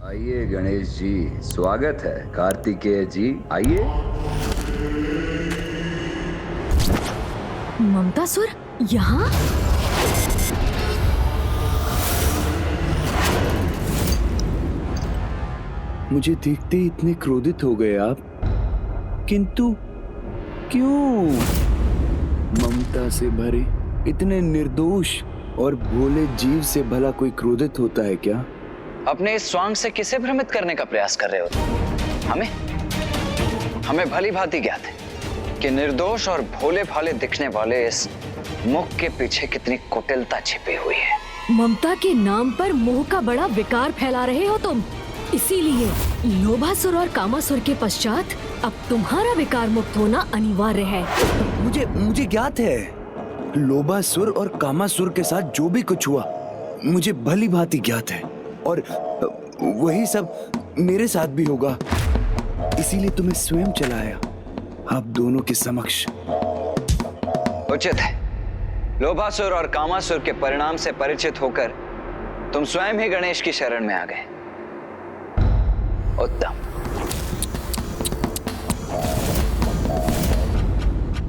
आइए गणेश जी, स्वागत है। कार्तिकेय जी आइए। ममतासुर यहाँ? मुझे देखते ही इतने क्रोधित हो गए आप, किंतु क्यों? ममता से भरे इतने निर्दोष और भोले जीव से भला कोई क्रोधित होता है क्या? अपने इस स्वांग से किसे भ्रमित करने का प्रयास कर रहे हो तुम? हमें भली भांति ज्ञात है कि निर्दोष और भोले भाले दिखने वाले इस मुख के पीछे कितनी कुटिलता छिपी हुई है। ममता के नाम पर मोह का बड़ा विकार फैला रहे हो तुम। इसीलिए लोभासुर और कामासुर के पश्चात अब तुम्हारा विकार मुक्त होना अनिवार्य है। मुझे ज्ञात है, लोभासुर और कामासुर के साथ जो भी कुछ हुआ मुझे भली भांति ज्ञात है, और वही सब मेरे साथ भी होगा। इसीलिए तुम्हें स्वयं चलाया आप दोनों के समक्ष। उचित है। लोभासुर और कामासुर के परिणाम से परिचित होकर तुम स्वयं ही गणेश की शरण में आ गए। उत्तम।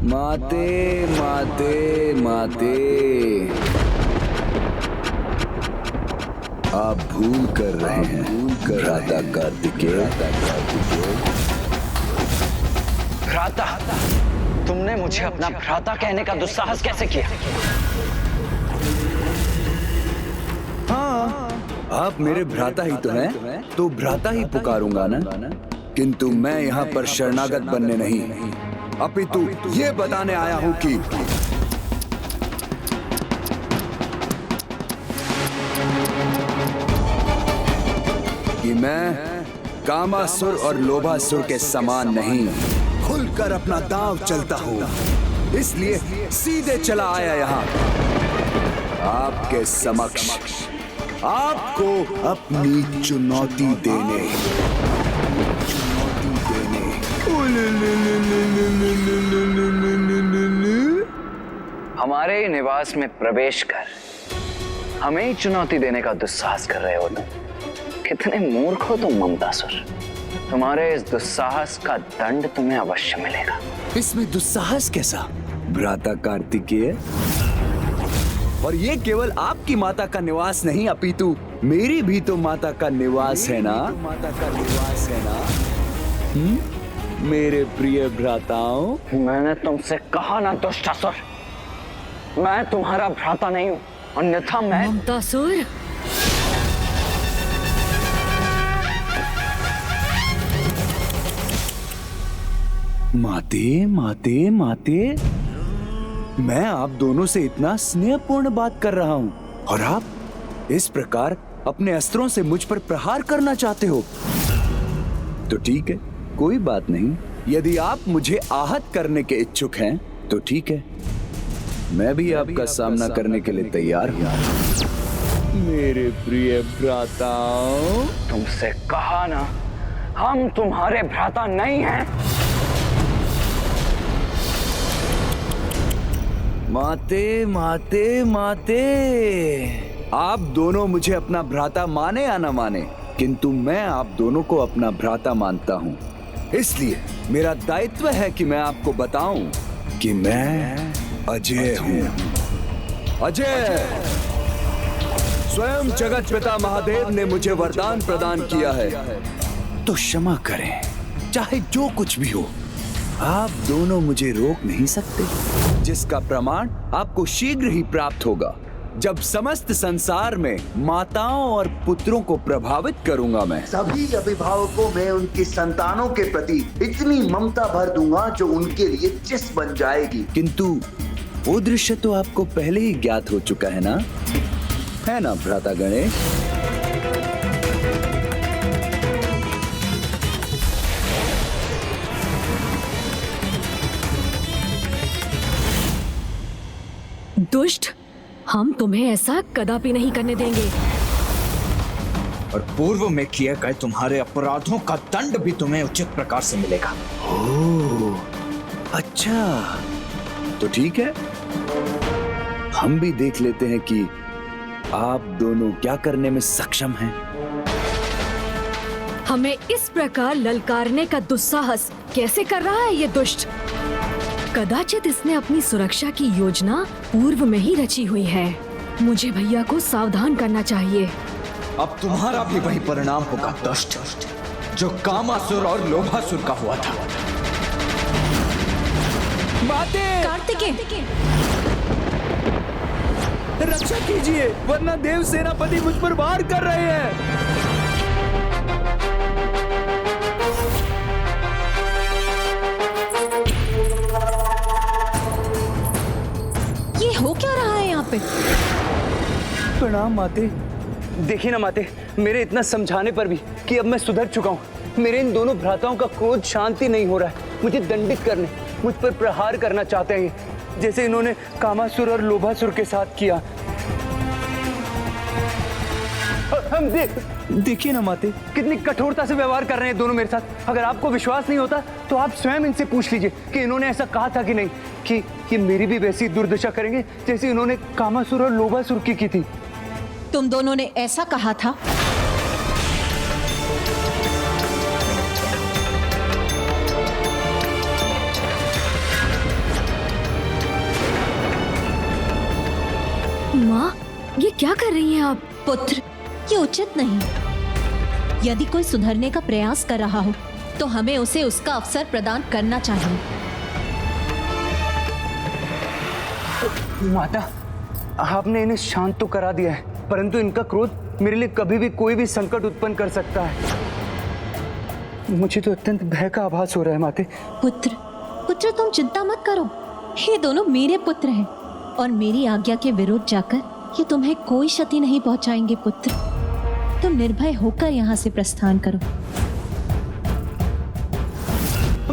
माते माते माते, आप भूल कर रहे हैं भ्राता कार्तिकेय। भ्राता? तुमने मुझे अपना भ्राता कहने का दुस्साहस कैसे किया? हाँ, आप मेरे भ्राता ही तो हैं, तो भ्राता ही पुकारूंगा ना। किंतु मैं यहाँ पर शरणागत बनने नहीं, अपितु ये बताने आया हूँ कि मैं कामासुर और लोभासुर के समान नहीं, खुलकर अपना दांव चलता हूँ। इसलिए सीधे चला आया यहाँ आपके समक्ष, आपको अपनी चुनौती देने। हमारे ही निवास में प्रवेश कर हमें ही चुनौती देने का दुस्साहस कर रहे हो तुम। कितने मूर्ख हो तुम ममतासुर। तुम्हारे इस दुस्साहस का दंड तुम्हें अवश्य मिलेगा। इसमें दुस्साहस कैसा भ्राता कार्तिकेय? और ये केवल आपकी माता का निवास नहीं, अपितु मेरी भी तो माता का निवास है ना। मेरे प्रिय भ्राताओं, मैंने तुमसे कहा ना दुष्टासुर, मैं तुम्हारा भ्राता नहीं हूँ, अन्यथा मैं। ममतासुर, माते माते माते, मैं आप दोनों से इतना स्नेहपूर्ण बात कर रहा हूँ और आप इस प्रकार अपने अस्त्रों से मुझ पर प्रहार करना चाहते हो। तो ठीक है, कोई बात नहीं। यदि आप मुझे आहत करने के इच्छुक हैं तो ठीक है, मैं भी आपका सामना करने के लिए तैयार हूँ। मेरे प्रिय भ्राताओं, तुमसे कहा ना, हम तुम्हारे भ्राता नहीं हैं। माते माते माते, आप दोनों मुझे अपना भ्राता माने या ना माने, किंतु मैं आप दोनों को अपना भ्राता मानता हूँ। इसलिए मेरा दायित्व है कि मैं आपको बताऊं कि मैं अजय हूँ। अजय! स्वयं जगत पिता महादेव ने मुझे वरदान प्रदान किया है, तो क्षमा करें, चाहे जो कुछ भी हो, आप दोनों मुझे रोक नहीं सकते, जिसका प्रमाण आपको शीघ्र ही प्राप्त होगा, जब समस्त संसार में माताओं और पुत्रों को प्रभावित करूंगा। मैं सभी अभिभावकों में उनकी संतानों के प्रति इतनी ममता भर दूंगा जो उनके लिए चिस बन जाएगी। किंतु वो दृश्य तो आपको पहले ही ज्ञात हो चुका है ना भ्राता गणेश? दुष्ट, हम तुम्हें ऐसा कदापि नहीं करने देंगे। और पूर्व में किए गए तुम्हारे अपराधों का दंड भी तुम्हें उचित प्रकार से मिलेगा। ओह, अच्छा, तो ठीक है, हम भी देख लेते हैं कि आप दोनों क्या करने में सक्षम हैं। हमें इस प्रकार ललकारने का दुस्साहस कैसे कर रहा है ये दुष्ट? कदाचित इसने अपनी सुरक्षा की योजना पूर्व में ही रची हुई है। मुझे भैया को सावधान करना चाहिए। अब तुम्हारा भी वही परिणाम होगा दुष्ट, जो कामासुर और लोभासुर का हुआ था। माते, कार्तिकेय, रक्षा कीजिए, वरना देव सेनापति मुझ पर वार कर रहे हैं। ये हो क्या रहा है यहाँ पे? प्रणाम माते। देखिए ना माते, मेरे इतना समझाने पर भी कि अब मैं सुधर चुका हूँ, मेरे इन दोनों भ्राताओं का क्रोध शांति नहीं हो रहा है। मुझे दंडित करने, मुझ पर प्रहार करना चाहते हैं, जैसे इन्होंने कामासुर और लोभासुर के साथ किया। हम देखिए ना माते, कितनी कठोरता से व्यवहार कर रहे हैं दोनों मेरे साथ। अगर आपको विश्वास नहीं होता तो आप स्वयं इनसे पूछ लीजिए कि इन्होंने ऐसा कहा था कि नहीं, कि ये मेरी भी वैसी दुर्दशा करेंगे जैसे इन्होंने कामासुर और लोभासुर की थी। तुम दोनों ने ऐसा कहा था? माँ, ये क्या कर रही हैं आप? पुत्र, ये उचित नहीं। यदि कोई सुधरने का प्रयास कर रहा हो तो हमें उसे उसका अवसर प्रदान करना चाहिए। माता, आपने इन्हें शांत तो करा दिया है, परंतु इनका क्रोध मेरे लिए कभी भी कोई भी संकट उत्पन्न कर सकता है। मुझे तो अत्यंत भय का आभास हो रहा है माते। पुत्र तुम चिंता मत करो, ये दोनों मेरे पुत्र हैं और मेरी आज्ञा के विरुद्ध जाकर ये तुम्हें कोई क्षति नहीं पहुंचाएंगे। पुत्र, तुम निर्भय होकर यहाँ से प्रस्थान करो।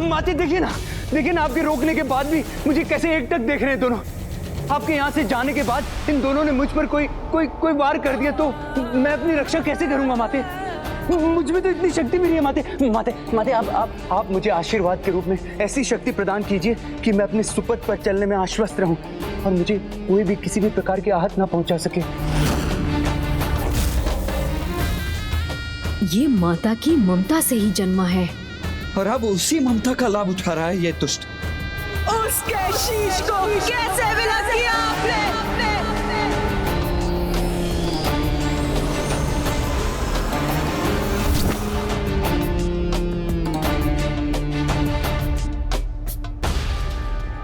माते देखिए ना आपके रोकने के बाद भी मुझे कैसे एकटक देख रहे हैं दोनों। आपके यहाँ से जाने के बाद इन दोनों ने मुझ पर कोई वार कर दिया तो मैं अपनी रक्षा कैसे करूंगा माते? मुझ में तो इतनी शक्ति भी नहीं है माते। आप मुझे आशीर्वाद के रूप में ऐसी शक्ति प्रदान कीजिए कि मैं अपने सुपथ पर चलने में आश्वस्त रहूं और मुझे कोई भी किसी भी प्रकार की आहत ना पहुंचा सके। ये माता की ममता से ही जन्मा है और अब उसी ममता का लाभ उठा रहा है ये दुष्ट। उसके शीश को कैसे विला किया आपने?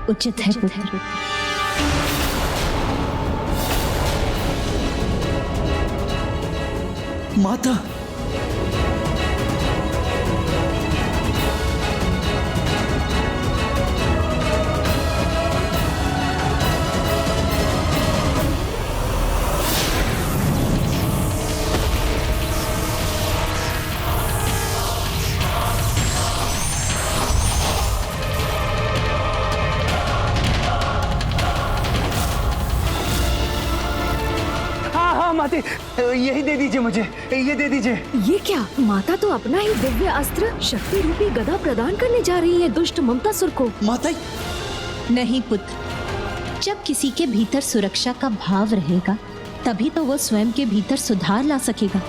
उचित है पुत्र। माता, माते, यही दे दीजिए मुझे, ये दे दीजिए। ये क्या? माता तो अपना ही दिव्य अस्त्र शक्ति रूपी गदा प्रदान करने जा रही है दुष्ट ममतासुर को। माता, नहीं पुत्र, जब किसी के भीतर सुरक्षा का भाव रहेगा तभी तो वो स्वयं के भीतर सुधार ला सकेगा।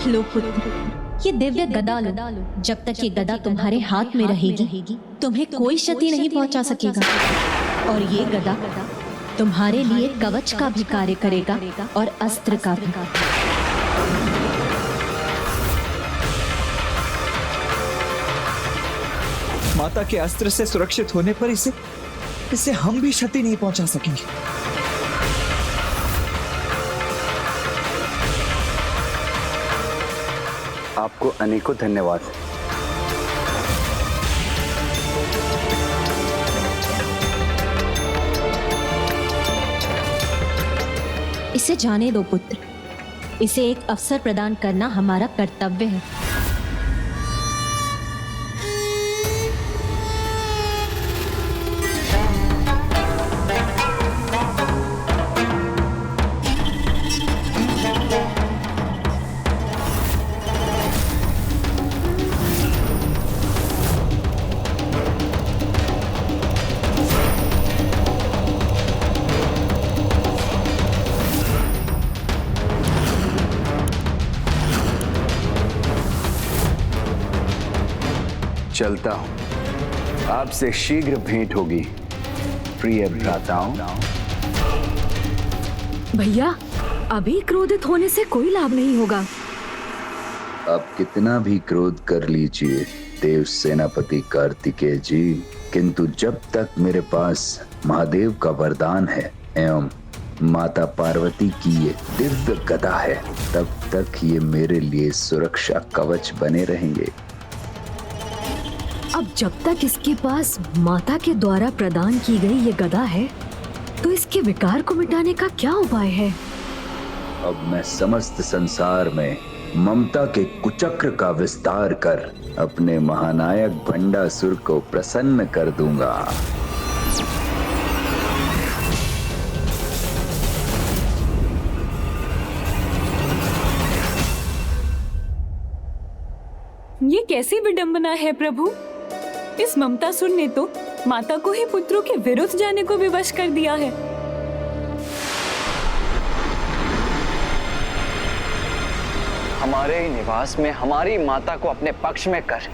लो पुत्र, ये दिव्य गदा लो। जब तक ये गदा तुम्हारे हाथ में रहेगी तुम्हें कोई क्षति नहीं पहुंचा सकेगा। और ये गदा तुम्हारे लिए कवच का भी कार्य करेगा और अस्त्र का भी। माता के अस्त्र से सुरक्षित होने पर इसे हम भी क्षति नहीं पहुंचा सकेंगे। आपको अनेकों धन्यवाद। इसे जाने दो पुत्र, इसे एक अवसर प्रदान करना हमारा कर्तव्य है। चलता हूं। आपसे शीघ्र भेंट होगी प्रिय भ्राताओं। भैया, अभी क्रोधित होने से कोई लाभ नहीं होगा। आप कितना भी क्रोध कर लीजिए देव सेनापति कार्तिकेय जी, किंतु जब तक मेरे पास महादेव का वरदान है एवं माता पार्वती की ये दिव्य गदा है, तब तक ये मेरे लिए सुरक्षा कवच बने रहेंगे। अब जब तक इसके पास माता के द्वारा प्रदान की गई ये गदा है, तो इसके विकार को मिटाने का क्या उपाय है? अब मैं समस्त संसार में ममता के कुचक्र का विस्तार कर अपने महानायक भंडासुर को प्रसन्न कर दूंगा। ये कैसी विडंबना है प्रभु। इस ममतासुर ने तो माता को ही पुत्रों के विरुद्ध जाने को विवश कर दिया है। हमारे ही निवास में हमारी माता को अपने पक्ष में कर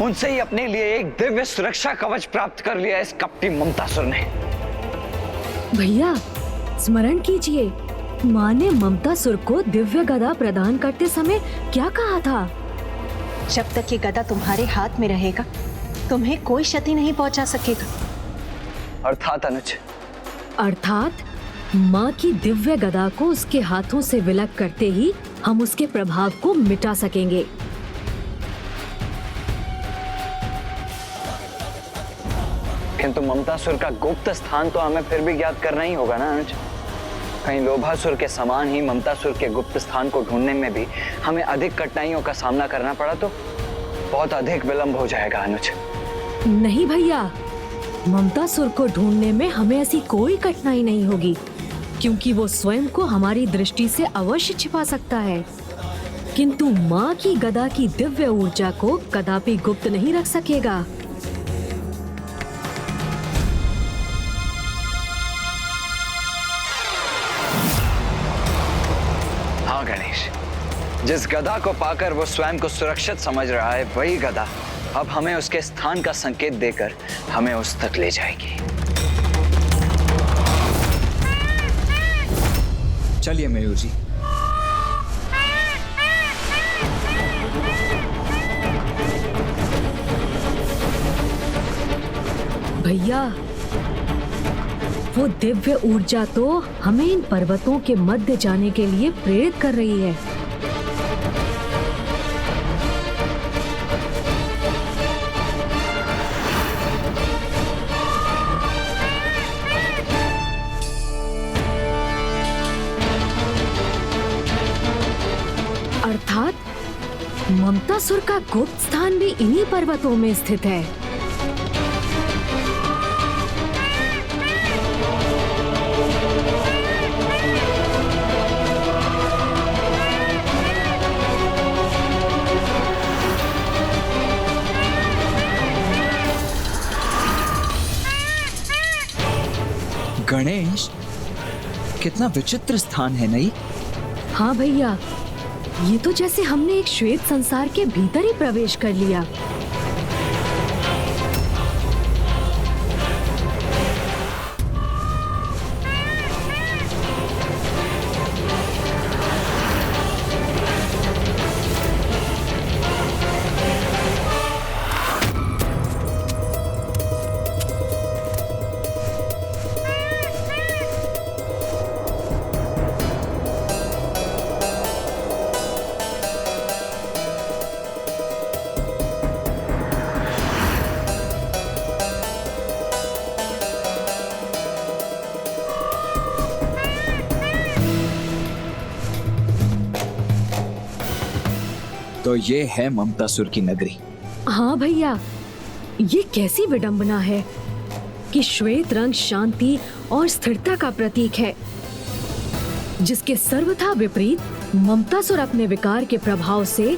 उनसे ही अपने लिए एक दिव्य सुरक्षा कवच प्राप्त कर लिया इस कपटी ममतासुर ने। भैया, स्मरण कीजिए, माँ ने ममतासुर को दिव्य गदा प्रदान करते समय क्या कहा था? जब तक ये गदा तुम्हारे हाथ में रहेगा, तुम्हें कोई क्षति नहीं पहुंचा सकेगा। अर्थात अनुज, अर्थात माँ की दिव्य गदा को उसके हाथों से विलग करते ही हम उसके प्रभाव को मिटा सकेंगे। किंतु ममतासुर का गुप्त स्थान तो हमें फिर भी ज्ञात करना ही होगा ना अनुज। कहीं लोभासुर के समान ही ममतासुर के गुप्त स्थान को ढूंढने में भी हमें अधिक कठिनाइयों का सामना करना पड़ा तो बहुत अधिक विलंब हो जाएगा अनुज। नहीं भैया, ममतासुर को ढूंढने में हमें ऐसी कोई कठिनाई नहीं होगी, क्योंकि वो स्वयं को हमारी दृष्टि से अवश्य छिपा सकता है, किंतु माँ की गदा की दिव्य ऊर्जा को कदापि गुप्त नहीं रख सकेगा। हाँ गणेश, जिस गदा को पाकर वो स्वयं को सुरक्षित समझ रहा है, वही गदा अब हमें उसके स्थान का संकेत देकर हमें उस तक ले जाएगी। चलिए मयूर जी। भैया, वो दिव्य ऊर्जा तो हमें इन पर्वतों के मध्य जाने के लिए प्रेरित कर रही है। अर्थात ममतासुर का गुप्त स्थान भी इन्हीं पर्वतों में स्थित है। गणेश, कितना विचित्र स्थान है नहीं? हाँ भैया, ये तो जैसे हमने एक श्वेत संसार के भीतर ही प्रवेश कर लिया। तो ये है ममतासुर की नगरी। हाँ भैया, ये कैसी विडंबना है कि श्वेत रंग शांति और स्थिरता का प्रतीक है, जिसके सर्वथा विपरीत ममतासुर अपने विकार के प्रभाव से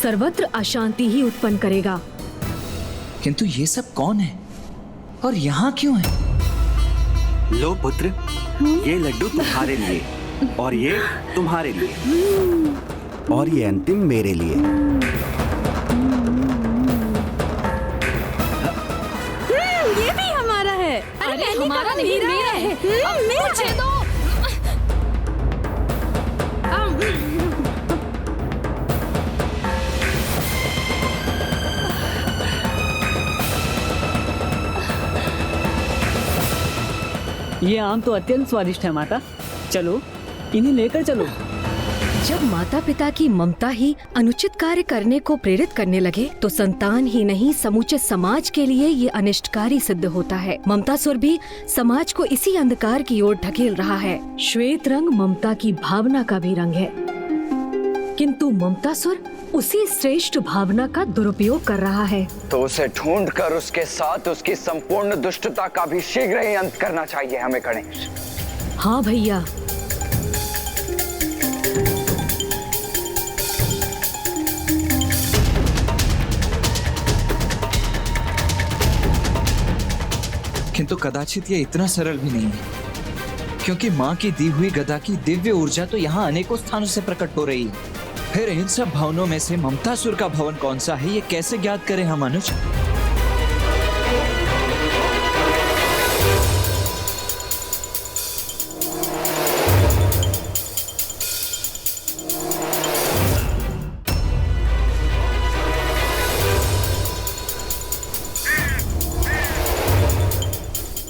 सर्वत्र अशांति ही उत्पन्न करेगा। किंतु ये सब कौन है और यहाँ क्यों है? लो पुत्र, ये लड्डू तुम्हारे लिए और ये तुम्हारे लिए और ये अंतिम मेरे लिए। नहीं मेरा है। मुझे दो। ये आम तो अत्यंत स्वादिष्ट है माता, चलो इन्हें लेकर चलो। जब माता पिता की ममता ही अनुचित कार्य करने को प्रेरित करने लगे तो संतान ही नहीं समूचे समाज के लिए ये अनिष्टकारी सिद्ध होता है। ममतासुर भी समाज को इसी अंधकार की ओर ढकेल रहा है। श्वेत रंग ममता की भावना का भी रंग है, किंतु ममतासुर उसी श्रेष्ठ भावना का दुरुपयोग कर रहा है। तो उसे ढूंढकर उसके साथ उसकी संपूर्ण दुष्टता का भी शीघ्र ही अंत करना चाहिए हमें गणेश। हाँ भैया। किंतु कदाचित ये इतना सरल भी नहीं है, क्योंकि माँ की दी हुई गदा की दिव्य ऊर्जा तो यहाँ अनेकों स्थानों से प्रकट हो रही है। फिर इन सब भवनों में से ममतासुर का भवन कौन सा है, ये कैसे ज्ञात करें हम अनुज?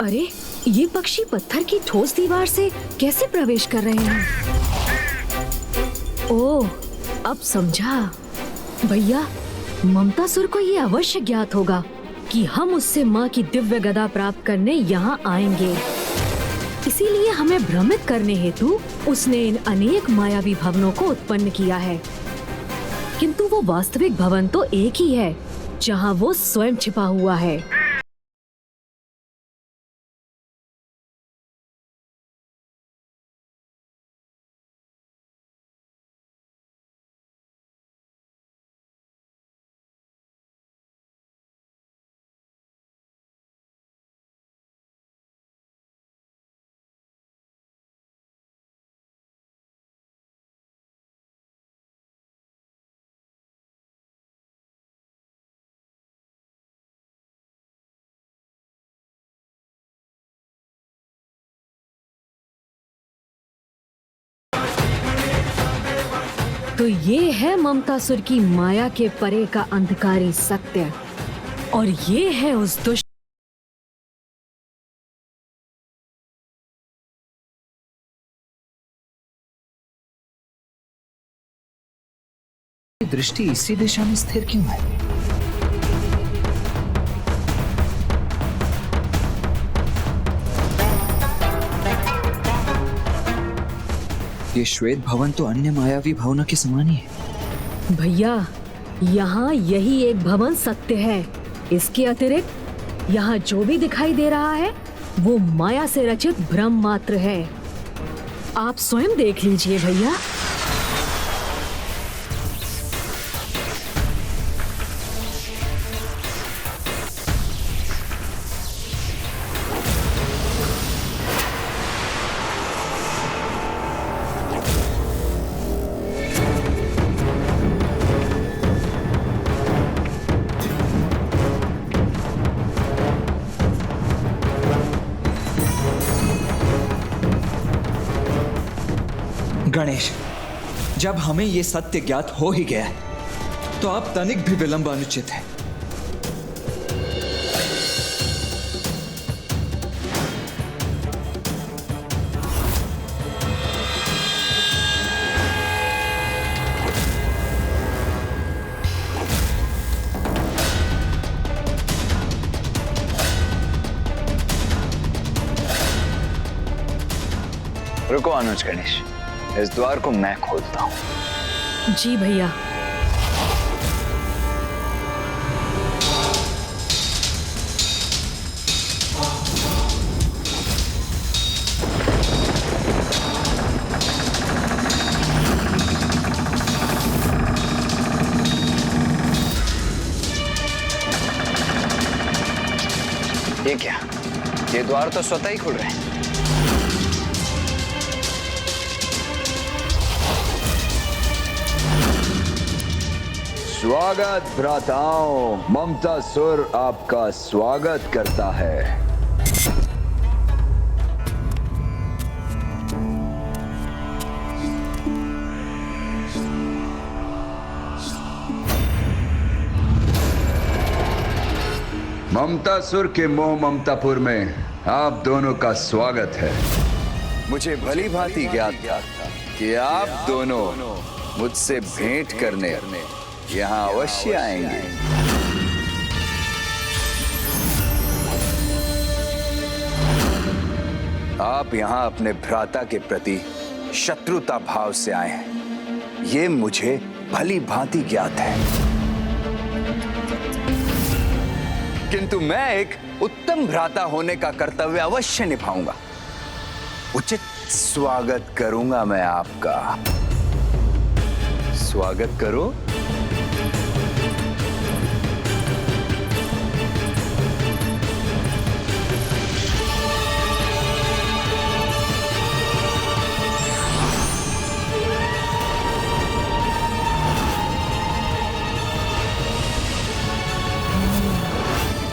अरे ये पक्षी पत्थर की ठोस दीवार से कैसे प्रवेश कर रहे हैं? ओह, अब समझा। भैया, ममतासुर को ये अवश्य ज्ञात होगा कि हम उससे माँ की दिव्य गदा प्राप्त करने यहाँ आएंगे। इसीलिए हमें भ्रमित करने हेतु उसने इन अनेक मायावी भवनों को उत्पन्न किया है। किंतु वो वास्तविक भवन तो एक ही है, जहाँ वो स्वयं छिपा हुआ है। तो ये है ममतासुर की माया के परे का अंधकारी सत्य, और ये है उस दुष्ट दृष्टि इसी दिशा में स्थिर क्यों है? ये श्वेत भवन तो अन्य मायावी भवनों के समान ही है। भैया, यहाँ यही एक भवन सत्य है। इसके अतिरिक्त यहाँ जो भी दिखाई दे रहा है वो माया से रचित भ्रम मात्र है। आप स्वयं देख लीजिए भैया। गणेश, जब हमें ये सत्य ज्ञात हो ही गया है तो अब तनिक भी विलंब अनुचित है। रुको अनुज गणेश, इस द्वार को मैं खोलता हूं। जी भैया। ये क्या? ये द्वार तो स्वतः ही खुल रहे हैं। स्वागत भ्राताओं, ममतासुर आपका स्वागत करता है। ममतासुर के मोह ममतापुर में आप दोनों का स्वागत है। मुझे भली भांति ज्ञात था कि आप दोनों मुझसे भेंट करने यहाँ अवश्य आएंगे। आप यहाँ अपने भ्राता के प्रति शत्रुता भाव से आए हैं, ये मुझे भली भांति ज्ञात है। किंतु मैं एक उत्तम भ्राता होने का कर्तव्य अवश्य निभाऊंगा। उचित स्वागत करूंगा मैं आपका। स्वागत करो।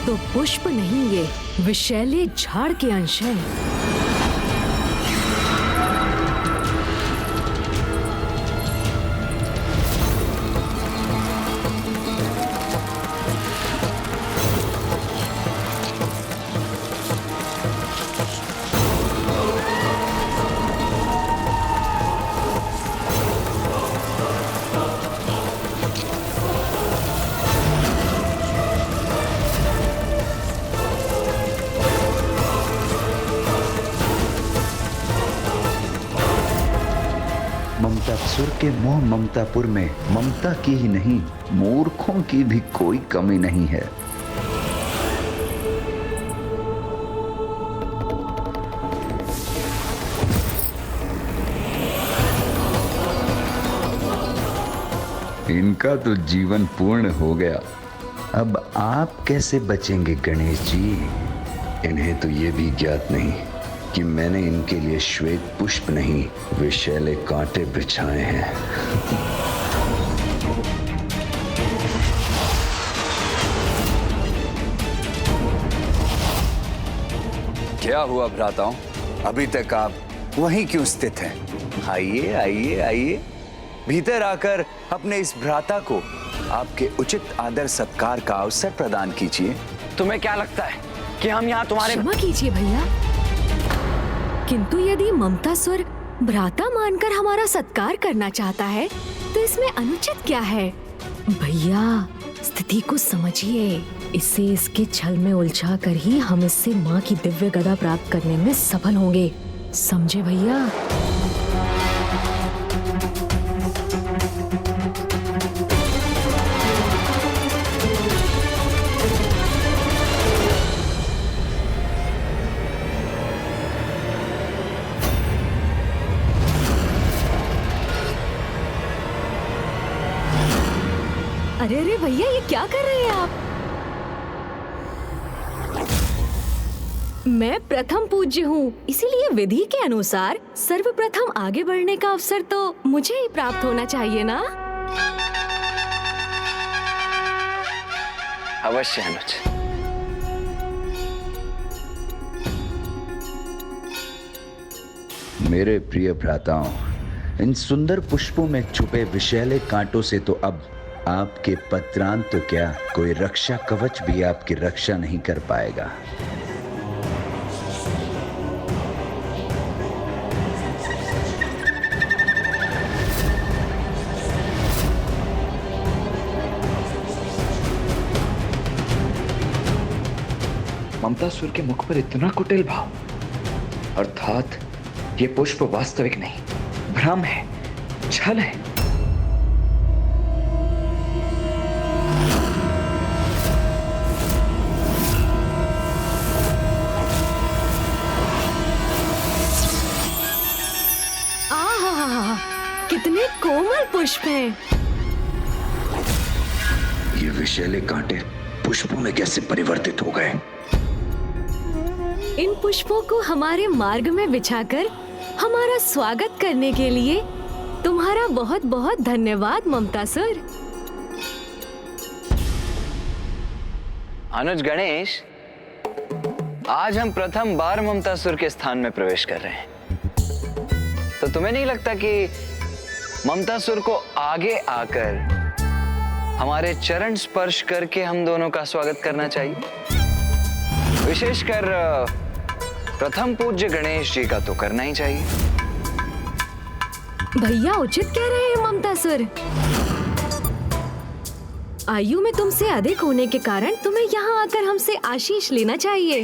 तो पुष्प नहीं, ये विषैले झाड़ के अंश हैं। ममतासुर के मोह ममतापुर में ममता की ही नहीं, मूर्खों की भी कोई कमी नहीं है। इनका तो जीवन पूर्ण हो गया। अब आप कैसे बचेंगे गणेश जी? इन्हें तो ये भी ज्ञात नहीं कि मैंने इनके लिए श्वेत पुष्प नहीं, विषैले कांटे बिछाए हैं। क्या हुआ भ्राताओं, अभी तक आप वहीं क्यों स्थित हैं? आइए आइए आइए, भीतर आकर अपने इस भ्राता को आपके उचित आदर सत्कार का अवसर प्रदान कीजिए। तुम्हें क्या लगता है कि हम यहाँ तुम्हारे... क्षमा कीजिए भैया, किंतु यदि ममतासुर भ्राता मानकर हमारा सत्कार करना चाहता है तो इसमें अनुचित क्या है? भैया, स्थिति को समझिए। इसे इसके छल में उलझा कर ही हम इससे माँ की दिव्य गदा प्राप्त करने में सफल होंगे। समझे भैया? अरे अरे भैया, ये क्या कर रहे हैं आप? मैं प्रथम पूज्य हूँ, इसीलिए विधि के अनुसार सर्वप्रथम आगे बढ़ने का अवसर तो मुझे ही प्राप्त होना चाहिए ना? अवश्य अनुज। मेरे प्रिय भ्राताओं, इन सुंदर पुष्पों में छुपे विषैले कांटों से तो अब आपके पत्रांत तो क्या, कोई रक्षा कवच भी आपकी रक्षा नहीं कर पाएगा। ममतासुर के मुख पर इतना कुटिल भाव, अर्थात ये पुष्प वास्तविक नहीं, भ्रम है, छल है। आहा, कितने कोमल पुष्प हैं। ये विषैले कांटे पुष्पों में कैसे परिवर्तित हो गए? इन पुष्पों को हमारे मार्ग में बिछाकर हमारा स्वागत करने के लिए तुम्हारा बहुत बहुत धन्यवाद ममतासुर। अनुज गणेश, आज हम प्रथम बार ममतासुर के स्थान में प्रवेश कर रहे हैं, तो तुम्हें नहीं लगता कि ममतासुर को आगे आकर हमारे चरण स्पर्श करके हम दोनों का स्वागत करना चाहिए? विशेषकर प्रथम पूज्य गणेश जी का तो करना ही चाहिए। भैया उचित कह रहे हैं ममतासुर। आयु में तुमसे अधिक होने के कारण तुम्हें यहाँ आकर हमसे आशीष लेना चाहिए।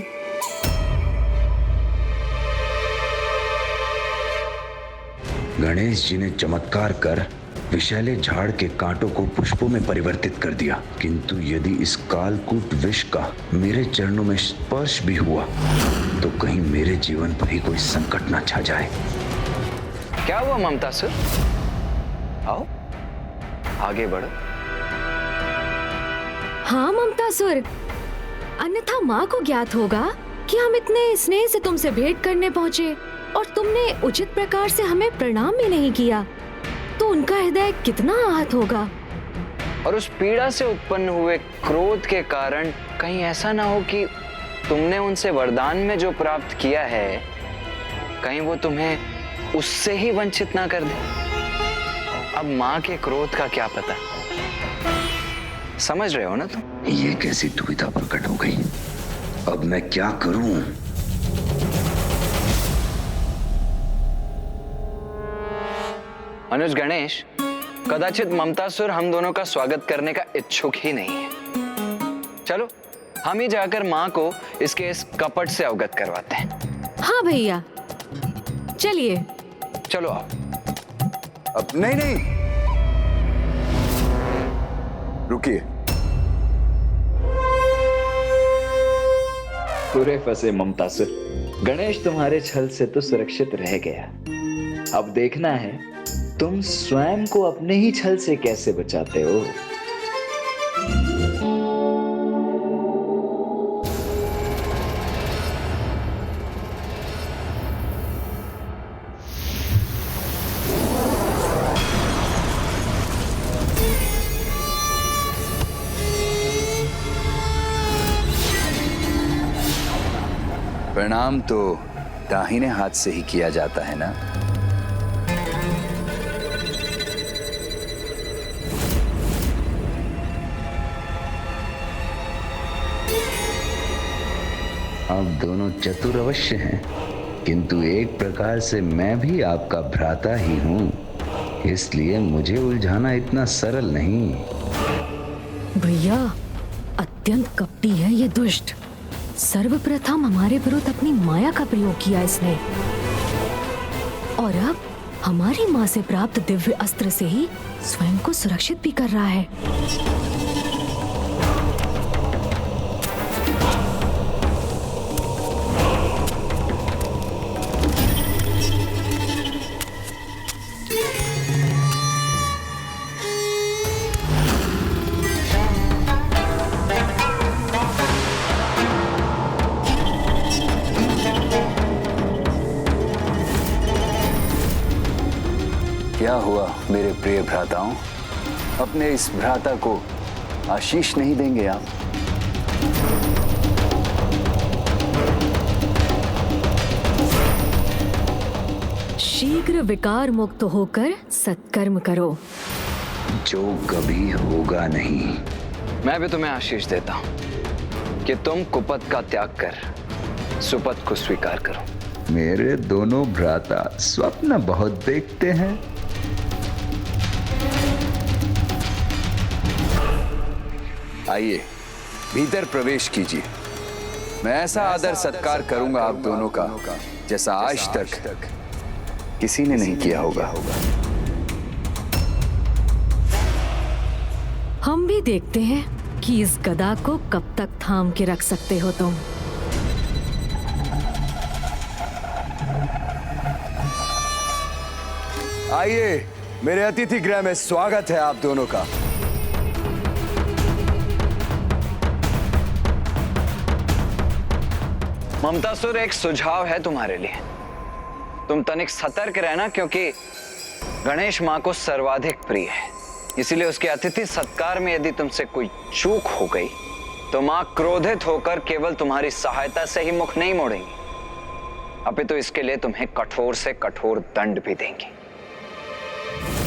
गणेश जी ने चमत्कार कर विषैले झाड़ के कांटों को पुष्पों में परिवर्तित कर दिया, किंतु यदि इस कालकूट विष का मेरे चरणों में स्पर्श भी हुआ तो कहीं मेरे जीवन पर ही कोई संकट ना छा जाए। क्या हुआ ममतासुर? आओ आगे बढ़ो। हाँ ममतासुर, अन्यथा माँ को ज्ञात होगा कि हम इतने स्नेह से तुमसे भेंट करने पहुँचे और तुमने उचित प्रकार से हमें प्रणाम भी नहीं किया, तो उनका हृदय कितना आहत होगा। और उस पीड़ा से उत्पन्न हुए क्रोध के कारण कहीं ऐसा ना हो कि तुमने उनसे वरदान में जो प्राप्त किया है कहीं वो तुम्हें उससे ही वंचित ना कर दे। अब माँ के क्रोध का क्या पता, समझ रहे हो ना तुम? ये कैसी दुविधा प्रकट हो गई, अब मैं क्या करूं? अनुज गणेश, कदाचित ममतासुर हम दोनों का स्वागत करने का इच्छुक ही नहीं है। चलो हम ही जाकर माँ को इसके इस कपट से अवगत करवाते हैं। हाँ भैया चलिए। चलो आओ। अब नहीं, रुकिए। पूरे फंसे ममतासुर। गणेश तुम्हारे छल से तो सुरक्षित रह गया, अब देखना है तुम स्वयं को अपने ही छल से कैसे बचाते हो। प्रणाम तो दाहिने हाथ से ही किया जाता है ना? आप दोनों चतुर अवश्य हैं, किंतु एक प्रकार से मैं भी आपका भ्राता ही हूं, इसलिए मुझे उलझाना इतना सरल नहीं। भैया अत्यंत कपटी है ये दुष्ट। सर्वप्रथम हमारे विरुद्ध अपनी माया का प्रयोग किया इसने, और अब हमारी माँ से प्राप्त दिव्य अस्त्र से ही स्वयं को सुरक्षित भी कर रहा है। क्या हुआ मेरे प्रिय भ्राताओं, अपने इस भ्राता को आशीष नहीं देंगे आप? शीघ्र विकार मुक्त होकर सत्कर्म करो, जो कभी होगा नहीं। मैं भी तुम्हें आशीष देता हूं कि तुम कुपथ का त्याग कर सुपथ को स्वीकार करो। मेरे दोनों भ्राता स्वप्न बहुत देखते हैं। आइए भीतर प्रवेश कीजिए। मैं ऐसा आदर सत्कार करूंगा आप दोनों का जैसा आज तक किसी ने नहीं किया होगा। हम भी देखते हैं कि इस गदा को कब तक थाम के रख सकते हो तुम। आइए, मेरे अतिथि गृह में स्वागत है आप दोनों का। ममतासुर, एक सुझाव है तुम्हारे लिए। तुम तनिक सतर्क रहना, क्योंकि गणेश माँ को सर्वाधिक प्रिय है। इसीलिए उसके अतिथि सत्कार में यदि तुमसे कोई चूक हो गई तो माँ क्रोधित होकर केवल तुम्हारी सहायता से ही मुख नहीं मोड़ेंगी, अपितु इसके लिए तुम्हें कठोर से कठोर दंड भी देंगी।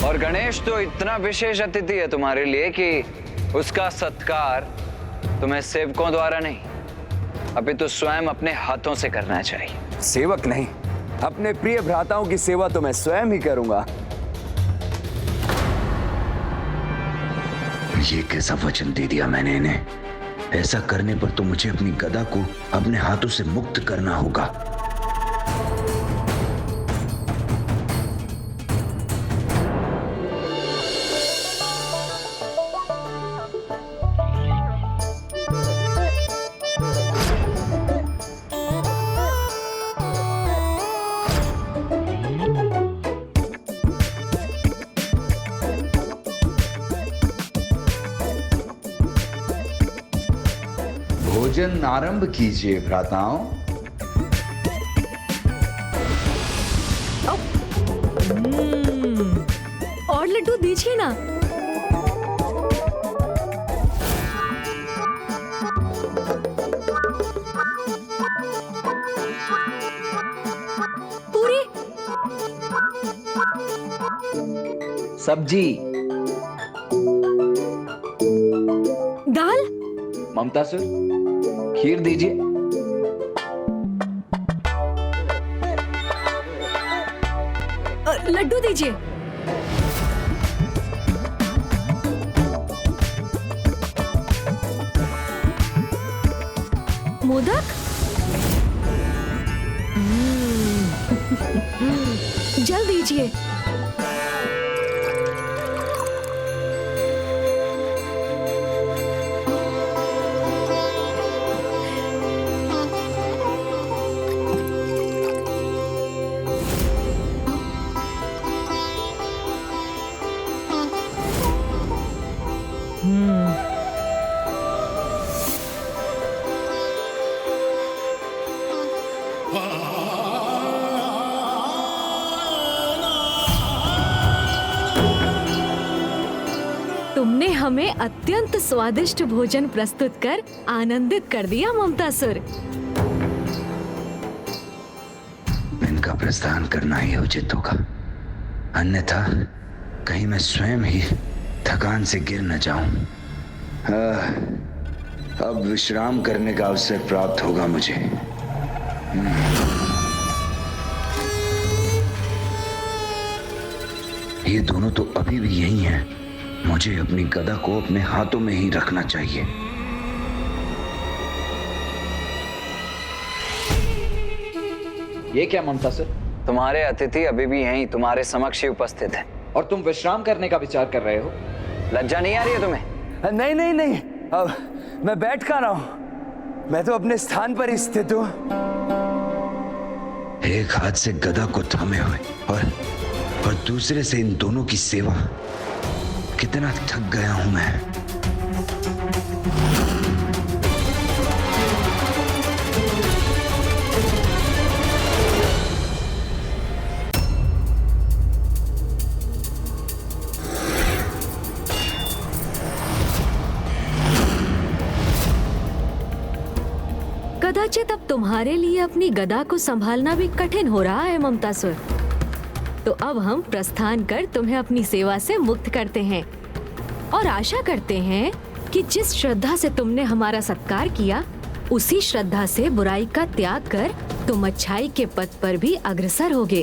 और गणेश तो इतना विशेष अतिथि है तुम्हारे लिए कि उसका सत्कार तुम्हें सेवकों द्वारा नहीं अभी तो स्वयं अपने हाथों से करना चाहिए। सेवक नहीं, अपने प्रिय भ्राताओं की सेवा तो मैं स्वयं ही करूंगा। ये कैसा वचन दे दिया मैंने इन्हें? ऐसा करने पर तो मुझे अपनी गदा को अपने हाथों से मुक्त करना होगा। भोजन आरंभ कीजिए भ्राताओं। और लड्डू दीजिए ना। पूरी सब्जी, दाल, ममतासुर खीर दीजिए। लड्डू दीजिए। मोदक, जल दीजिए। तुमने हमें अत्यंत स्वादिष्ट भोजन प्रस्तुत कर आनंदित कर दिया ममतासुर। इनका प्रस्थान करना ही उचित होगा, अन्यथा कहीं मैं स्वयं ही थकान से गिर न जाऊं। अब विश्राम करने का अवसर प्राप्त होगा मुझे। ये दोनों तो अभी भी यही हैं। मुझे अपनी गदा को अपने हाथों में ही रखना चाहिए। ये क्या ममतासुर? तुम्हारे अतिथि अभी भी यहीं तुम्हारे समक्ष ही उपस्थित हैं। और तुम विश्राम करने का विचार कर रहे हो? लज्जा नहीं आ रही है तुम्हें? नहीं नहीं नहीं, अब मैं बैठ कर रहा हूं। मैं तो अपने स्थान पर ही स्थित हूं। एक हाथ से गदा को थामे हुए और दूसरे से इन दोनों की सेवा। कितना थक गया हूं मैं। कदाचित अब तुम्हारे लिए अपनी गदा को संभालना भी कठिन हो रहा है ममतासुर। तो अब हम प्रस्थान कर तुम्हें अपनी सेवा से मुक्त करते हैं और आशा करते हैं कि जिस श्रद्धा से तुमने हमारा सत्कार किया, उसी श्रद्धा से बुराई का त्याग कर तुम अच्छाई के पथ पर भी अग्रसर होगे।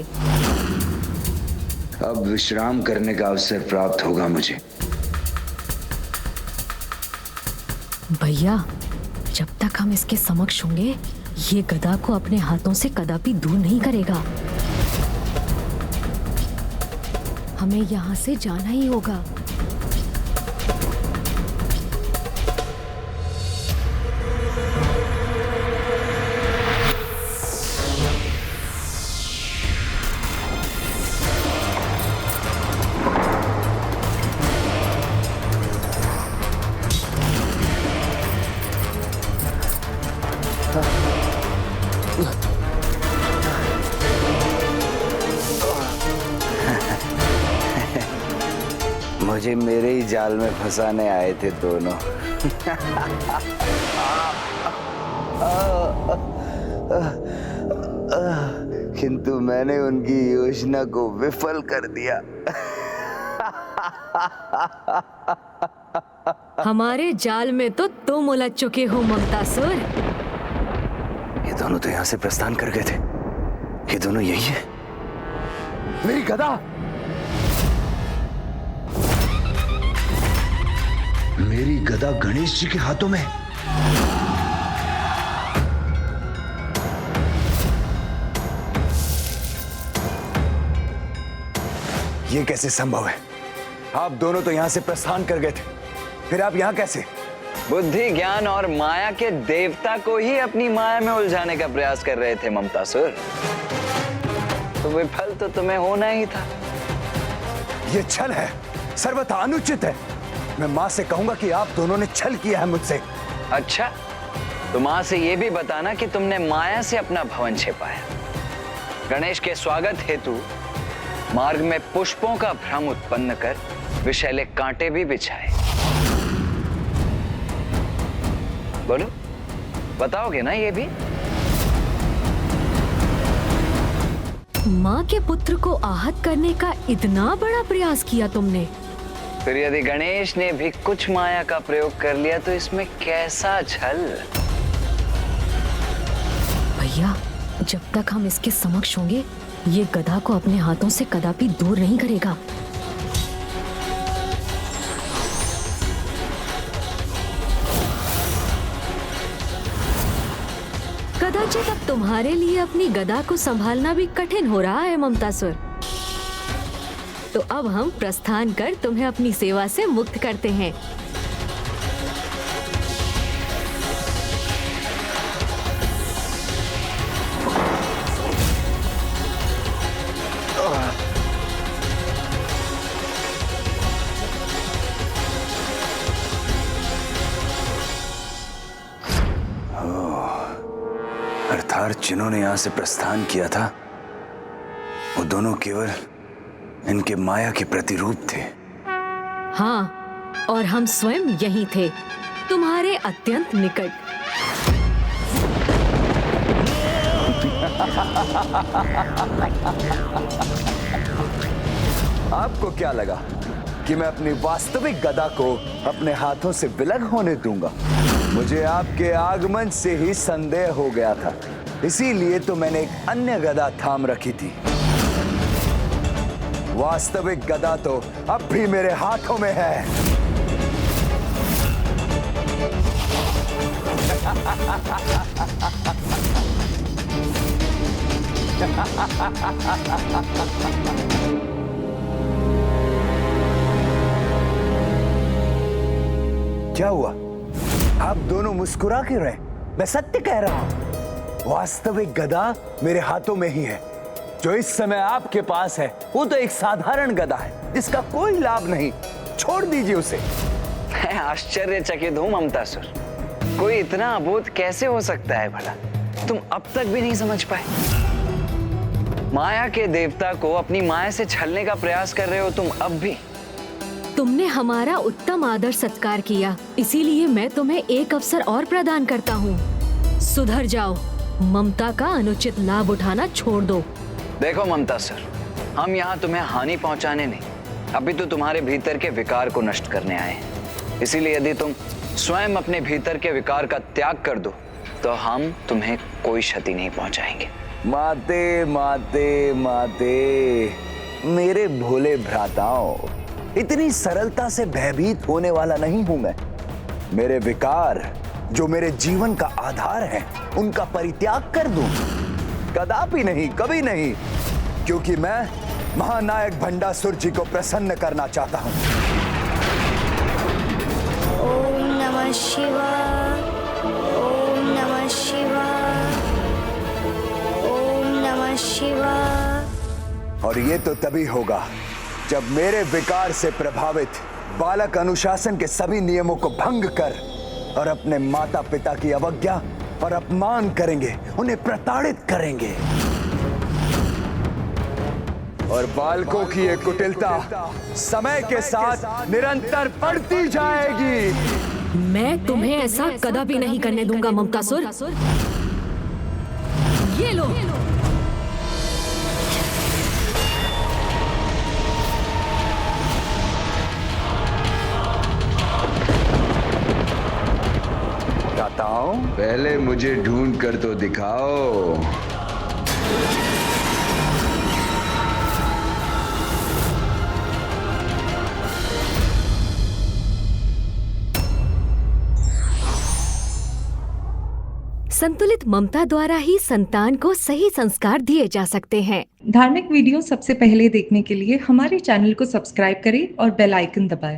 अब विश्राम करने का अवसर प्राप्त होगा मुझे। भैया, जब तक हम इसके समक्ष होंगे, ये गदा को अपने हाथों से कदापि दूर नहीं करेगा। हमें यहाँ से जाना ही होगा। मुझे मेरे ही जाल में फंसाने आए थे दोनों। किंतु मैंने उनकी योजना को विफल कर दिया। हमारे जाल में तो तुम उलझ चुके हो ममतासुर। दोनों तो यहां से प्रस्थान कर गए थे। ये दोनों यही है। मेरी गदा! मेरी गदा गणेश जी के हाथों में। ये कैसे संभव है? आप दोनों तो यहां से प्रस्थान कर गए थे, फिर आप यहां कैसे? बुद्धि, ज्ञान और माया के देवता को ही अपनी माया में उलझाने का प्रयास कर रहे थे ममतासुर। तो विफल तो तुम्हें होना ही था। ये छल है, सर्वथा अनुचित है। मैं मां से कहूंगा कि आप दोनों ने छल किया है मुझसे। अच्छा, तो मां से यह भी बताना कि तुमने माया से अपना भवन छिपाया। गणेश के स्वागत हेतु मार्ग में पुष्पों का भ्रम उत्पन्न कर विषैले कांटे भी बिछाए। बोलो, बताओगे ना ये भी? माँ के पुत्र को आहत करने का इतना बड़ा प्रयास किया तुमने। फिर यदि गणेश ने भी कुछ माया का प्रयोग कर लिया तो इसमें कैसा छल? भैया, जब तक हम इसके समक्ष होंगे, ये गधा को अपने हाथों से कदापि दूर नहीं करेगा। कदाचित अब तुम्हारे लिए अपनी गदा को संभालना भी कठिन हो रहा है ममतासुर। तो अब हम प्रस्थान कर तुम्हें अपनी सेवा से मुक्त करते हैं। अर्थात जिन्होंने यहां से प्रस्थान किया था, वो दोनों केवल इनके माया के प्रतिरूप थे। हाँ, और हम स्वयं यही थे, तुम्हारे अत्यंत निकट। आपको क्या लगा कि मैं अपनी वास्तविक गदा को अपने हाथों से विलग होने दूंगा? मुझे आपके आगमन से ही संदेह हो गया था, इसीलिए तो मैंने एक अन्य गदा थाम रखी थी। वास्तविक गदा तो अब भी मेरे हाथों में है। क्या हुआ? आप दोनों मुस्कुरा क्यों रहे? मैं सत्य कह रहा हूं, वास्तविक गदा मेरे हाथों में ही है। जो इस समय आपके पास है वो तो एक साधारण गदा है, जिसका कोई लाभ नहीं। छोड़ दीजिए उसे। मैं आश्चर्यचकित हूं ममतासुर, कोई इतना अबोध कैसे हो सकता है भला? तुम अब तक भी नहीं समझ पाए? माया के देवता को अपनी माया से छलने का प्रयास कर रहे हो तुम अब भी। तुमने हमारा उत्तम आदर सत्कार किया, इसीलिए मैं तुम्हें एक अवसर और प्रदान करता हूँ। सुधर जाओ, ममता का अनुचित लाभ उठाना छोड़ दो। देखो ममतासुर, हम यहाँ तुम्हें हानि पहुंचाने नहीं, अभी तो तुम्हारे भीतर के विकार को नष्ट करने आए हैं। इसीलिए यदि तुम स्वयं अपने भीतर के विकार का त्याग कर दो तो हम तुम्हें कोई क्षति नहीं पहुंचाएंगे। माते माते माते, मेरे भोले भ्राताओं, इतनी सरलता से भयभीत होने वाला नहीं हूं मैं। मेरे विकार जो मेरे जीवन का आधार है, उनका परित्याग कर दूं? कदापि नहीं, कभी नहीं, क्योंकि मैं महानायक भंडासुर जी को प्रसन्न करना चाहता हूं। ओम नमः शिवाय, ओम नमः शिवाय, ओम नमः शिवाय। और ये तो तभी होगा जब मेरे विकार से प्रभावित बालक अनुशासन के सभी नियमों को भंग कर और अपने माता पिता की अवज्ञा और अपमान करेंगे, उन्हें प्रताड़ित करेंगे। और बालकों की ये कुटिलता समय के साथ निरंतर बढ़ती जाएगी। मैं तुम्हें ऐसा कदापि नहीं करने दूंगा ममतासुर। ये लो। पहले मुझे ढूंढ कर तो दिखाओ। संतुलित ममता द्वारा ही संतान को सही संस्कार दिए जा सकते हैं। धार्मिक वीडियो सबसे पहले देखने के लिए हमारे चैनल को सब्सक्राइब करें और बेल आइकन दबाएं।